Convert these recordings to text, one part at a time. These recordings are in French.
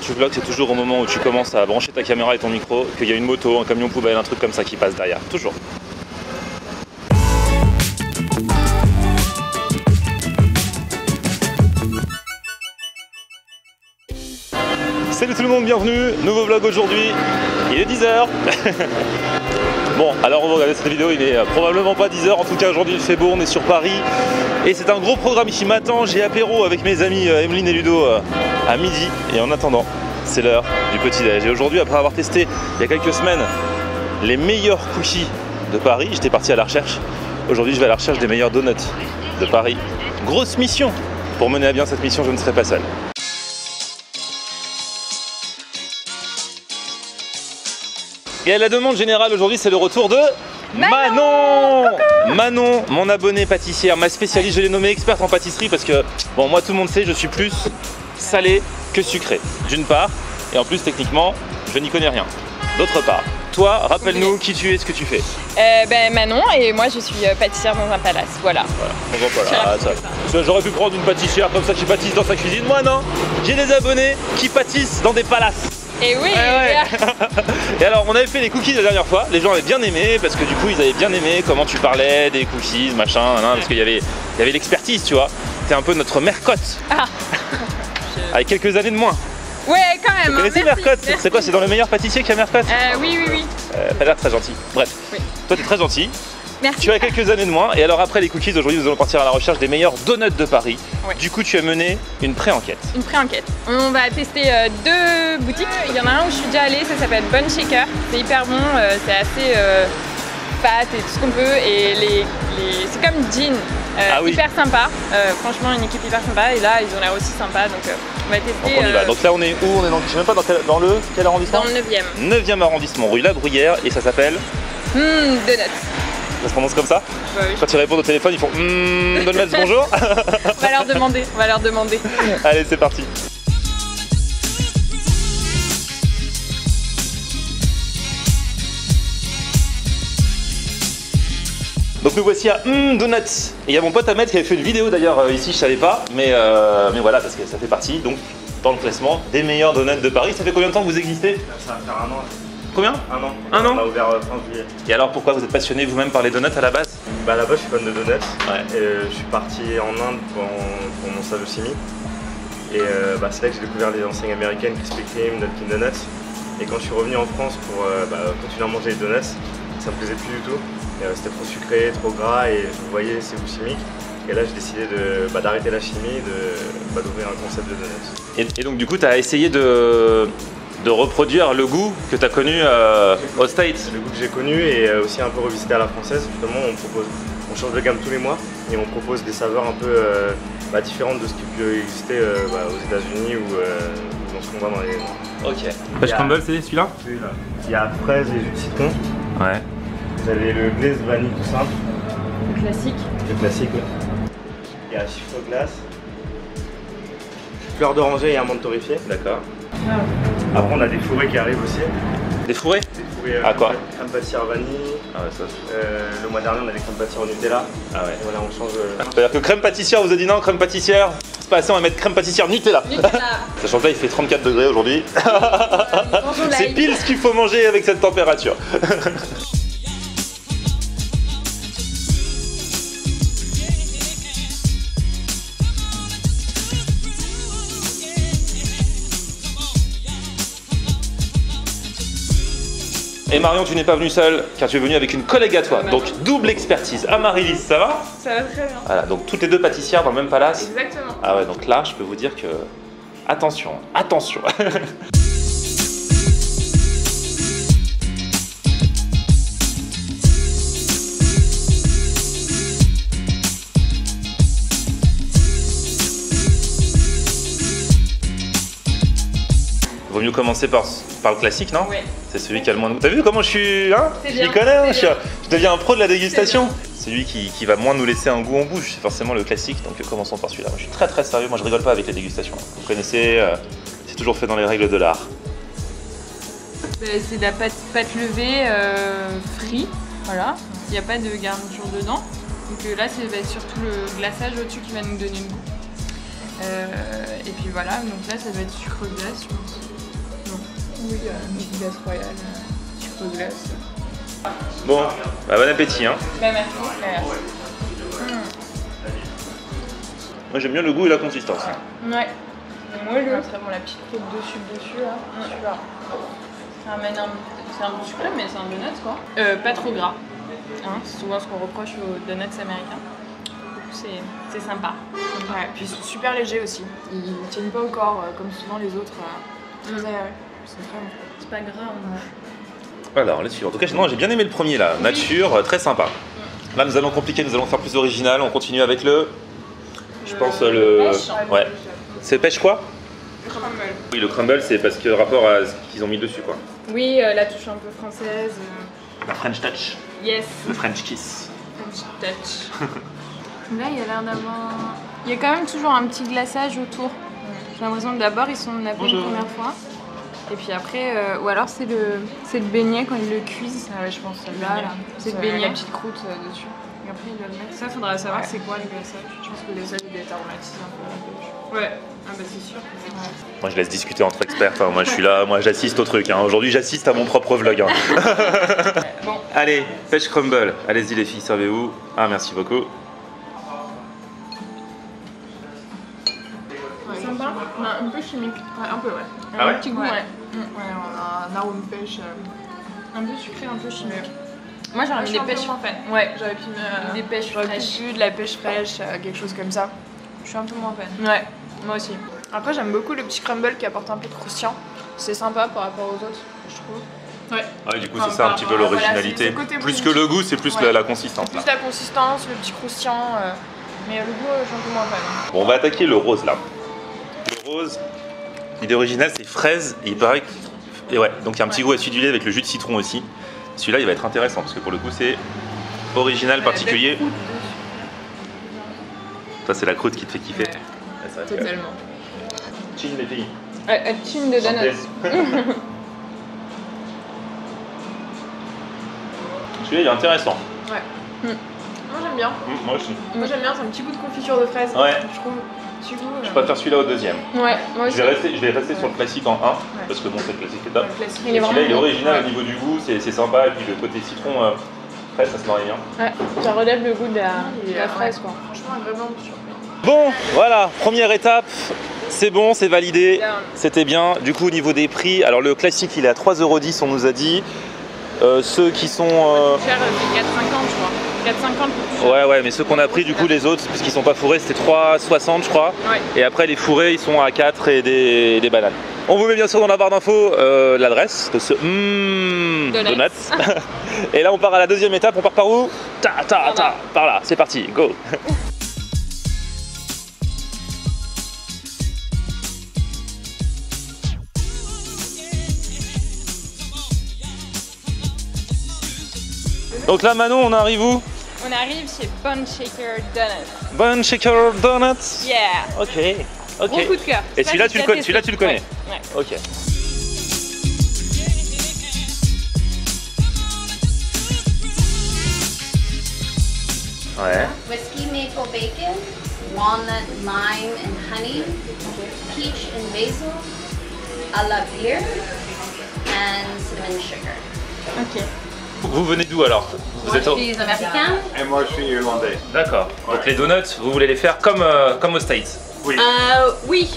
tu vlogs, c'est toujours au moment où tu commences à brancher ta caméra et ton micro, qu'il y a une moto, un camion poubelle, un truc comme ça qui passe derrière. Toujours. Salut tout le monde, bienvenue, nouveau vlog aujourd'hui, il est 10h. Bon, alors on va regarder cette vidéo, il est probablement pas 10h, en tout cas aujourd'hui il fait beau, on est sur Paris. Et c'est un gros programme ici matin, j'ai apéro avec mes amis Emeline et Ludo à midi. Et en attendant, c'est l'heure du petit-déj. Et aujourd'hui, après avoir testé il y a quelques semaines les meilleurs cookies de Paris, j'étais parti à la recherche. Aujourd'hui je vais à la recherche des meilleurs donuts de Paris. Grosse mission, pour mener à bien cette mission je ne serai pas seul. Et à la demande générale aujourd'hui, c'est le retour de Manon. Manon, mon abonnée pâtissière, ma spécialiste, je l'ai nommée experte en pâtisserie parce que, bon, moi tout le monde sait, je suis plus salé que sucré, d'une part, et en plus techniquement, je n'y connais rien. D'autre part, toi, rappelle-nous qui tu es, ce que tu fais. Manon, et moi je suis pâtissière dans un palace, voilà. J'aurais pu prendre une pâtissière comme ça qui pâtisse dans sa cuisine, moi non, j'ai des abonnés qui pâtissent dans des palaces. Et oui. Et alors on avait fait les cookies la dernière fois, les gens avaient bien aimé parce que du coup ils avaient bien aimé comment tu parlais des cookies, machin, parce qu'il y avait l'expertise, tu vois. T'es un peu notre Mercotte. Ah. Avec quelques années de moins. Ouais, quand même. Vous connaissez Mercotte? C'est quoi? C'est dans le meilleur pâtissier qu'il y a Mercotte? Oui. T'as l'air très gentil. Bref, oui. Toi t'es très gentil. Merci. Tu as quelques années de moins. Et alors après les cookies, aujourd'hui nous allons partir à la recherche des meilleurs donuts de Paris. Ouais. Du coup tu as mené une pré-enquête. Une pré-enquête. On va tester deux boutiques. Il y en a un où je suis déjà allée, ça s'appelle Bun Shaker. C'est hyper bon, c'est assez pâte et tout ce qu'on peut. Et c'est comme Jean, hyper sympa. Franchement une équipe hyper sympa. Et là ils ont l'air aussi sympas. Donc on va tester. Donc on y va. Donc là on est où? On est dans, je sais même pas dans le quel arrondissement? Dans le 9e. 9e arrondissement, rue La Bruyère. Et ça s'appelle Donuts. Ça se prononce comme ça? Bah oui. Quand ils répondent au téléphone, ils font Donuts, bonjour. On va leur demander, Allez, c'est parti. Donc nous voici à Donuts. Et il y a mon pote Ahmed qui avait fait une vidéo d'ailleurs ici, je savais pas, mais voilà, parce que ça fait partie donc dans le classement des meilleurs donuts de Paris. Ça fait combien de temps que vous existez? Ça va faire un an. Combien? Un an. On a ouvert fin juillet. Et alors pourquoi vous êtes passionné vous-même par les donuts à la base? Bah là-bas je suis fan de donuts. Ouais. Et je suis parti en Inde pour mon stage de chimie. Et c'est là que j'ai découvert les enseignes américaines, Krispy Kreme, Dunkin' Donuts. Et quand je suis revenu en France pour continuer à manger les donuts, ça me plaisait plus du tout. C'était trop sucré, trop gras et je voyais ces goûts chimiques. Et là j'ai décidé d'arrêter la chimie, d'ouvrir un concept de donuts. Et donc du coup tu as essayé de reproduire le goût que tu as connu aux States. Le goût que j'ai connu et aussi un peu revisité à la française. Justement, on change de gamme tous les mois et on propose des saveurs un peu différentes de ce qui peut exister aux États-Unis ou dans ce qu'on voit dans les. Ok. Pêche crumble, c'est celui-là? Celui-là. Il y a fraise et jus de citron. Ouais. Vous avez le glaze vanille tout simple. Le classique. Le classique, oui. Il y a chiffre glace. Fleur d'oranger et amande torréfiée. D'accord. Après on a des fourrés qui arrivent aussi. Des fourrés? Des fourrés quoi? Crème pâtissière vanille. Ah ouais, ça. Le mois dernier on a des crèmes pâtissières au Nutella. Ah ouais. Et voilà, on change. C'est-à-dire que crème pâtissière, vous a dit non, crème pâtissière, c'est pas assez, on va mettre crème pâtissière Nutella. Sachant que là il fait 34 degrés aujourd'hui. C'est pile ce qu'il faut manger avec cette température. Et Marion, tu n'es pas venue seule, car tu es venue avec une collègue à toi. Donc double expertise. Amaryllis, ça va? Ça va très bien. Voilà, donc toutes les deux pâtissières dans le même palace. Exactement. Ah ouais, donc là, je peux vous dire que... Attention, attention. Vaut mieux commencer par le classique, non? Oui. C'est celui qui a le moins de goût. T'as vu comment je suis, hein? Je m'y connais, hein, je deviens un pro de la dégustation. Celui qui va moins nous laisser un goût en bouche, c'est forcément le classique, donc commençons par celui-là. Moi, je suis très sérieux, moi je rigole pas avec les dégustations. Vous connaissez, c'est toujours fait dans les règles de l'art. C'est de la pâte levée frite, voilà. Il n'y a pas de garniture dedans. Donc là, c'est surtout le glaçage au-dessus qui va nous donner le goût. Et puis voilà, donc là, ça doit être sucre glace, je pense. Oui, une glace royale, sucre glace. Bon, bah, bon appétit hein. Bah merci. Moi j'aime bien le goût et la consistance. Ouais. Moi le très bon, la petite croûte dessus là. Super. Ça ramène c'est un peu sucré mais c'est un donut quoi. Pas trop gras. Hein, c'est souvent ce qu'on reproche aux donuts américains. C'est sympa. Ouais, puis ils sont super légers aussi. Ils tiennent pas au corps comme souvent les autres. Très agréables. Ils sont très bons. C'est pas gras en bouche. Alors là-dessus, en tout cas j'ai bien aimé le premier là, nature, très sympa. Là nous allons compliquer, nous allons faire plus original, on continue avec le... Je pense le... Pêche. Ouais. C'est pêche quoi? Crumble. Oui, le crumble c'est parce que rapport à ce qu'ils ont mis dessus quoi. Oui, la touche un peu française. La French touch, Yes. le French kiss. French touch. Là, il y a l'air d'avoir... Il y a quand même toujours un petit glaçage autour. J'ai l'impression que d'abord, ils sont nappés une première fois. Et puis après, ou alors c'est le beignet quand ils le cuisent. Ah ouais, je pense. Là, c'est le beignet. La petite croûte dessus. Et après, ils le mettent. Ça, faudra savoir Ouais. c'est quoi le glaçage. Je pense que le glaçage, il doit être aromatisé un peu. Ouais. Ah bah c'est sûr. Moi je laisse discuter entre experts, hein. Moi je suis là, moi j'assiste au truc. Hein. Aujourd'hui j'assiste à mon propre vlog. Hein. Bon. Allez, pêche crumble. Allez-y les filles, servez-vous. Ah merci beaucoup. Sympa. Un peu chimique. Ouais, un peu, ouais. Ah ouais Un petit goût, Ouais. ouais. Ouais, on a un arôme pêche. Un peu sucré, un peu chimique. Moi, j'aurais Ah, mis je des suis un peu pêches. moins fan. Ouais, j'aurais pu Des pêches j'aurais fraîches. pu de la pêche fraîche, quelque chose comme ça. Je suis un peu moins fan. Ouais, moi aussi. Après, j'aime beaucoup le petit crumble qui apporte un peu de croustillant. C'est sympa par rapport aux autres, je trouve. Ouais. Ouais, du coup Enfin, c'est ça un petit peu voilà, l'originalité. c'est ce côté Plus que positif. le goût, c'est plus Ouais. la consistance. Là. Plus la consistance, le petit croustillant. Mais le goût, je suis un peu moins fan. Bon, on va attaquer le rose là. Le rose, l'idée originale c'est fraise et il paraît que... Et ouais, donc il y a un petit goût acidulé avec le jus de citron aussi. Celui-là il va être intéressant parce que pour le coup c'est original, particulier. Ça c'est la croûte qui te fait kiffer. Ouais. Ouais, c'est vrai que- Totalement. Chin les filles. Chin de donuts. Celui-là il est intéressant. Ouais. Moi, j'aime bien. Moi aussi. Moi, j'aime bien, c'est un petit goût de confiture de fraise. Ouais. Je trouve. Petit goût. Je préfère celui-là au deuxième. Ouais, moi aussi. Je vais rester sur le classique en 1 parce que bon c'est le classique est top. Le classique. Il est Et celui-là il est vraiment original bon. au niveau du goût, c'est sympa et puis le côté citron fraise ça se marie bien. Ouais, ça relève le goût de la Ouais. fraise quoi. Franchement, agréablement surpris. Bon, voilà, première étape, c'est bon, c'est validé, Bien. c'était bien. Du coup, au niveau des prix, alors le classique il est à 3,10 €, on nous a dit. Ceux qui sont. Cher, c'est 4,50 je crois. 4,50 le plus cher. Ouais, mais ceux qu'on a pris, du coup, les autres, puisqu'ils sont pas fourrés, c'était 3,60 je crois. Ouais. Et après, les fourrés, ils sont à 4 et des bananes. On vous met bien sûr dans la barre d'infos l'adresse de ce donuts. Et là, on part à la deuxième étape, on part par où? Par là, c'est parti, go. Donc là, Manon, on arrive où? On arrive chez Bun Shaker Donuts. Bun Shaker Donuts. Yeah. Ok. Gros coup de cœur. Et Ça, celui-là, j'ai tu le déjà connais, testé. celui-là, tu le connais. Ouais. Ok. Ouais. Whiskey maple bacon, walnut, lime, and honey, peach and basil, a la beer, and cinnamon sugar. Ok. Vous venez d'où alors? Vous Moi, êtes je au... suis américaine. Et moi, je suis irlandais. D'accord. Donc les donuts, vous voulez les faire comme aux States? Oui,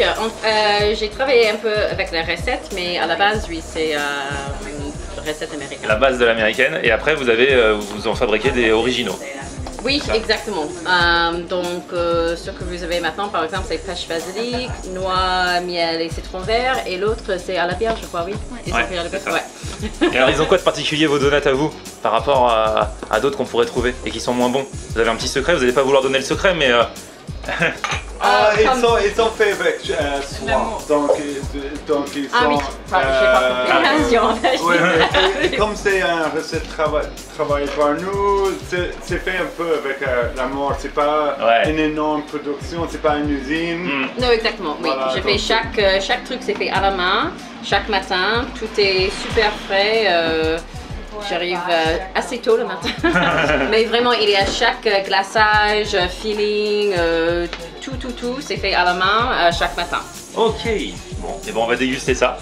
j'ai travaillé un peu avec la recette, mais à la base, oui, c'est une recette américaine. La base de l'américaine. Et après, vous avez, vous en fabriquez des originaux. Oui, exactement. Donc, ce que vous avez maintenant, par exemple, c'est pêche basilic, noix, miel et citron vert. Et l'autre, c'est à la bière, je crois, oui. Ils Ouais, ont fait à la bière, c'est ça. ouais. Et alors, ils ont quoi de particulier vos donuts à vous par rapport à d'autres qu'on pourrait trouver et qui sont moins bons? Vous avez un petit secret, vous n'allez pas vouloir donner le secret, mais Ils sont faits avec soin. Donc, ils sont. Ah oui, enfin, j'ai pas compris. Oui, mais comme c'est un recette travaillée par nous, c'est fait un peu avec l'amour. C'est pas Ouais. une énorme production, c'est pas une usine. Non, exactement, oui. Voilà, Je fais donc- chaque truc, c'est fait à la main, chaque matin. Tout est super frais. J'arrive assez tôt le matin. Mais vraiment, il y a chaque glaçage, filling, tout, c'est fait à la main chaque matin. ok. Bon, et bon, on va déguster ça.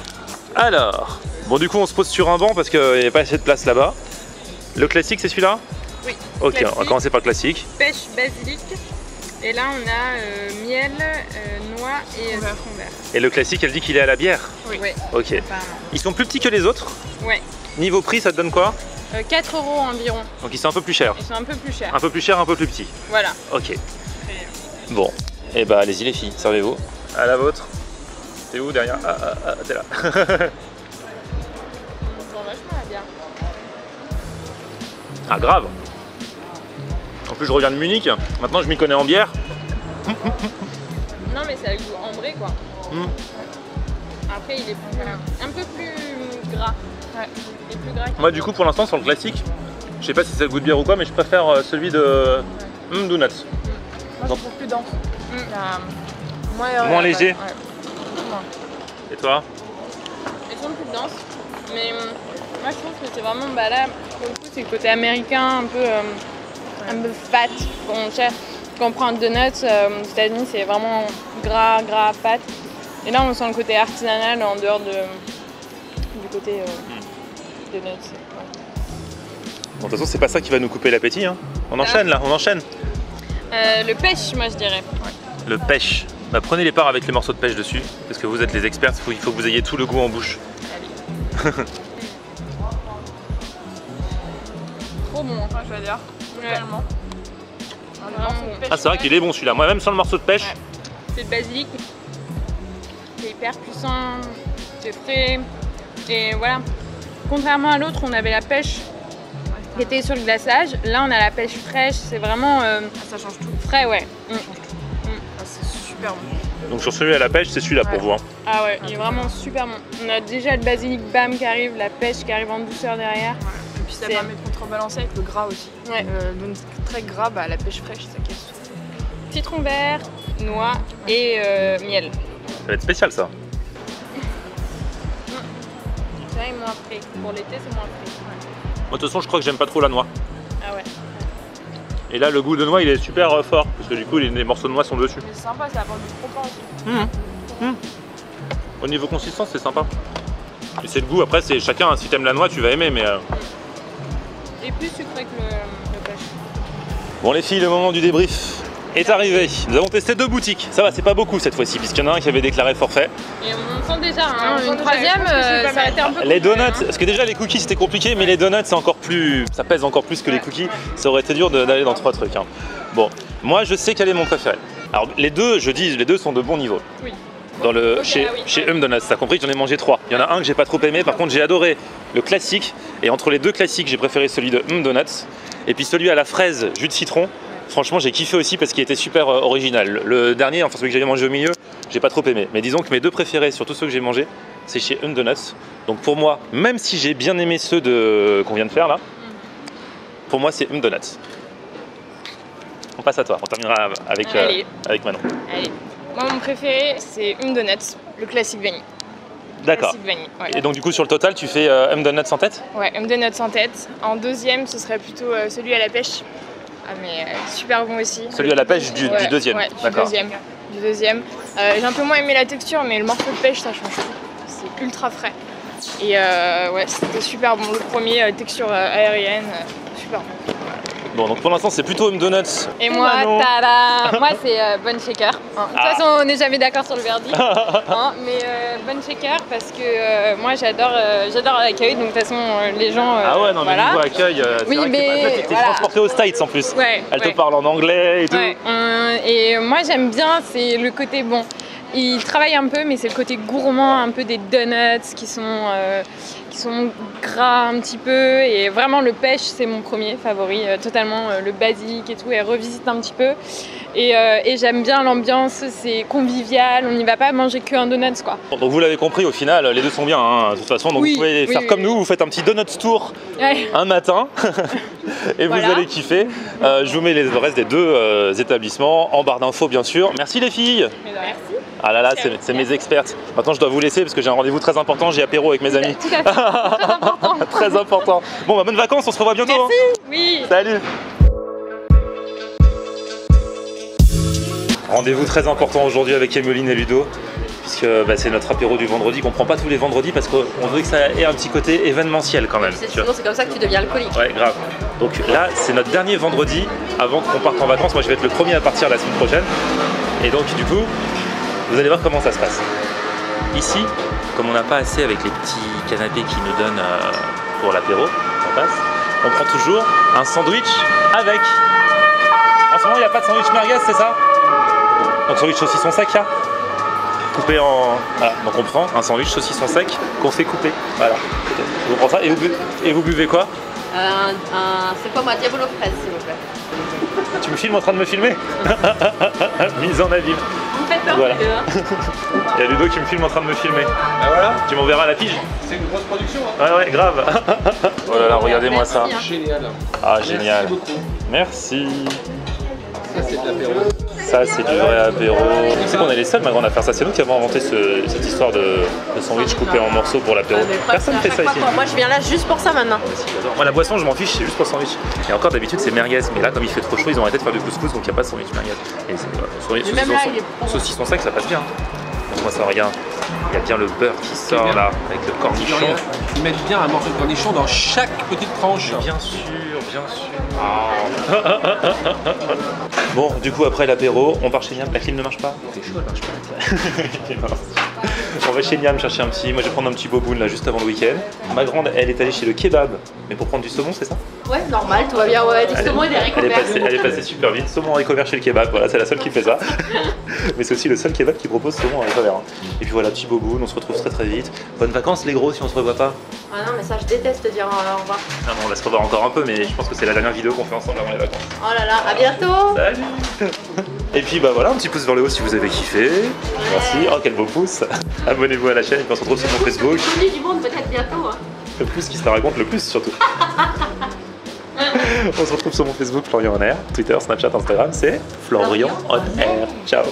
Alors, bon du coup on se pose sur un banc parce qu'il n'y a pas assez de place là-bas. Le classique c'est celui-là? Oui. Ok, Classique. on va commencer par le classique. Pêche basilic. Et là on a miel, noix et citron vert. Et le classique, elle dit qu'il est à la bière? Oui. Ok. Apparemment. Ils sont plus petits que les autres? Ouais. Niveau prix, ça te donne quoi? 4 € environ. Donc ils sont un peu plus chers. Ils sont un peu plus chers. Un peu plus chers, un peu plus petits. Voilà. Ok. Bon. Et bah allez-y les filles, servez-vous. À la vôtre. T'es où derrière? T'es là. On sent vachement la bière. Ah grave. En plus je reviens de Munich, maintenant je m'y connais en bière. Non mais ça a le goût ambré quoi. Après il est un peu plus gras. Ouais. Il est plus gras. Moi du coup pour l'instant sur le classique, je sais pas si c'est le goût de bière ou quoi, mais je préfère celui de Donuts. Moi je trouve plus dense. Moins léger. Ouais. Et toi? Ils sont plus denses. Mais moi je trouve que c'est vraiment là pour le coup c'est le côté américain un peu fat. Quand on prend un donut aux États-Unis c'est vraiment gras, fat. Et là on sent le côté artisanal en dehors du côté donuts. Ouais. Bon, de toute façon c'est pas ça qui va nous couper l'appétit. Hein. On enchaîne là, on enchaîne. Le pêche moi je dirais. Ouais. Le pêche. Bah, prenez les parts avec les morceaux de pêche dessus, parce que vous êtes les experts, il faut que vous ayez tout le goût en bouche. Allez. Trop bon, enfin je vais dire. Totalement. Ah c'est vrai qu'il est bon celui-là, moi même sans le morceau de pêche. Ouais. C'est le basilic. C'est hyper puissant, c'est frais. Et voilà. Contrairement à l'autre, on avait la pêche qui était sur le glaçage. Là on a la pêche fraîche, c'est vraiment Ça change tout. frais ouais. C'est super bon. Donc sur celui à la pêche, c'est celui-là pour vous. Hein. Ah ouais, il est vraiment super bon. On a déjà le basilic bam qui arrive, la pêche qui arrive en douceur derrière. Et puis ça permet de contrebalancer avec le gras aussi. Ouais. Donc très gras, la pêche fraîche ça casse tout. Citron vert, noix et miel. Ça va être spécial ça. Ça est moins frais. Pour l'été c'est moins frais. Moi de toute façon je crois que j'aime pas trop la noix. Ah ouais. Et là le goût de noix il est super fort, parce que du coup les morceaux de noix sont dessus. C'est sympa, ça apporte du croquant aussi. Au niveau consistance c'est sympa. Et c'est le goût, après c'est chacun, si t'aimes la noix tu vas aimer mais... Et plus sucré que le pêche. Bon les filles, le moment du débrief est arrivé. Nous avons testé 2 boutiques, ça va c'est pas beaucoup cette fois-ci, puisqu'il y en a un qui avait déclaré forfait. Et on sent déjà on sent une déjà, troisième, je pense que c'est pas ça aurait été un peu Les compliqué, donuts, parce que déjà les cookies c'était compliqué, mais les donuts c'est encore plus... ça pèse encore plus que les cookies, ça aurait été dur d'aller dans 3 trucs. Hein. Bon, moi je sais quel est mon préféré. Alors les deux, je dis, les deux sont de bon niveau. Oui. Dans le, Ok, chez ah oui. chez Donuts, t'as compris que j'en ai mangé 3. Il y en a un que j'ai pas trop aimé, par contre j'ai adoré le classique, et entre les deux classiques j'ai préféré celui de Donuts, et puis celui à la fraise, jus de citron. Franchement j'ai kiffé aussi parce qu'il était super original. Le dernier, enfin celui que j'avais mangé au milieu, j'ai pas trop aimé. Mais disons que mes 2 préférés sur tous ceux que j'ai mangés, c'est chez Donuts. Donc pour moi, même si j'ai bien aimé ceux qu'on vient de faire là, pour moi c'est Donuts. On passe à toi, on terminera avec Manon. Allez. Moi mon préféré c'est Donuts, le classique vanille. D'accord. Classique vanille, ouais. Et donc du coup sur le total tu fais Donuts en tête? Ouais, Donuts en tête. En deuxième ce serait plutôt celui à la pêche. Ah mais super bon aussi. Celui à la pêche du deuxième. Ouais, d'accord. Du deuxième. J'ai un peu moins aimé la texture, mais le morceau de pêche ça change tout. C'est ultra frais. Et ouais, c'était super bon. Le premier, texture aérienne, super bon. Bon, donc pour l'instant c'est plutôt Donuts. Et moi, Manon. tada, moi c'est Bon Shaker. De toute façon, on n'est jamais d'accord sur le verdict. Mais Bon Shaker parce que moi j'adore l'accueil. Donc de toute façon, les gens. Ah ouais, non, mais voilà. niveau accueil, c'est Oui, vrai mais que t'es voilà. transporté aux States en plus. Ouais, Elle te ouais. parle en anglais et tout. Ouais, et moi j'aime bien, c'est le côté bon. Il travaille un peu, mais c'est le côté gourmand un peu des donuts qui sont gras un petit peu. Et vraiment le pêche, c'est mon premier favori, totalement le basique et tout. Et revisite un petit peu. Et j'aime bien l'ambiance, c'est convivial. On n'y va pas manger qu'un donuts quoi. Bon, donc vous l'avez compris, au final, les deux sont bien, hein, de toute façon. Donc Oui, vous pouvez oui, faire oui, comme oui. nous, vous faites un petit donuts tour Ouais. un matin et Voilà. vous allez kiffer. Je vous mets les adresses des 2 établissements en barre d'infos bien sûr. Merci les filles. Merci. Ah là là, c'est mes expertes. Maintenant je dois vous laisser parce que j'ai un rendez-vous très important, j'ai apéro avec mes amis. Tout à fait, très important. Très important. Bon bah bonnes vacances, on se revoit bientôt. Merci. Hein. Oui. Salut. Rendez-vous très important aujourd'hui avec Emeline et Ludo, puisque bah, c'est notre apéro du vendredi qu'on prend pas tous les vendredis parce qu'on veut que ça ait un petit côté événementiel quand même. Sinon c'est comme ça que tu deviens alcoolique. Ouais, grave. Donc là, c'est notre dernier vendredi avant qu'on parte en vacances. Moi, je vais être le premier à partir la semaine prochaine. Et donc, du coup, vous allez voir comment ça se passe. Ici, comme on n'a pas assez avec les petits canapés qu'ils nous donnent pour l'apéro, ça passe, on prend toujours un sandwich avec. En ce moment, il n'y a pas de sandwich merguez, c'est ça? Donc, sandwich saucisson sec, là, coupé en. Voilà, donc on prend un sandwich saucisson sec qu'on fait couper. Voilà. On prend ça et vous buvez quoi? C'est quoi moi, diabolo fraise, s'il vous plaît. Tu me filmes en train de me filmer? Mise en abîme. Vous me faites peur, Voilà. les deux, hein. Il y a Ludo qui me filme en train de me filmer. Ah voilà. Tu m'enverras la pige? C'est une grosse production. Hein. Ouais, grave. Oh là là, regardez-moi ça. Merci, hein. Génial. Ah, génial. Merci beaucoup. Merci. Ça c'est de l'apéro. Ça, c'est du vrai apéro. Tu sais qu'on est les seuls, ma grande, à faire ça. C'est nous qui avons inventé cette histoire de sandwich coupé en morceaux pour l'apéro. Personne ne fait ça ici. Moi je viens là juste pour ça maintenant. Moi, la boisson, je m'en fiche, c'est juste pour le sandwich. Et encore, d'habitude, c'est merguez. Mais là, comme il fait trop chaud, ils ont arrêté de faire du couscous, donc il n'y a pas de sandwich merguez. Et c'est même là, il est bon. saucisson sec, ça passe bien. Donc, moi, ça regarde. Il y a bien le beurre qui sort là, avec le cornichon. Ils mettent bien un morceau de cornichon dans chaque petite tranche. Bien sûr, bien sûr. Bon, du coup, après l'apéro, on part chez Niam. La clim ne marche pas? C'est chaud, elle marche pas. On va chez Niam chercher un petit. Moi, je vais prendre un petit boboon là juste avant le week-end. Ma grande, elle est allée chez le kebab, mais pour prendre du saumon, c'est ça? Ouais, normal, tout va bien. Ouais, du saumon et des haricots verts. Elle est passée super vite. Saumon haricot vert chez le kebab, voilà, c'est la seule qui fait ça. Mais c'est aussi le seul kebab qui propose saumon haricot vert. Et puis voilà, petit boboon, on se retrouve très très vite. Bonnes vacances les gros si on se revoit pas. Ah non, mais ça, je déteste dire au revoir. Non, on va se revoir encore un peu, mais je pense que c'est la dernière vidéo qu'on fait ensemble avant les vacances. Oh là là, à bientôt. Salut. Et puis bah voilà, un petit pouce vers le haut si vous avez kiffé. Merci, oh quel beau pouce. Abonnez-vous à la chaîne et puis on se retrouve sur mon Facebook. Bienvenue du monde, peut-être bientôt. Hein. Le pouce qui se la raconte le plus surtout. On se retrouve sur mon Facebook Florian On Air, Twitter, Snapchat, Instagram, c'est Florian On Air. Ciao.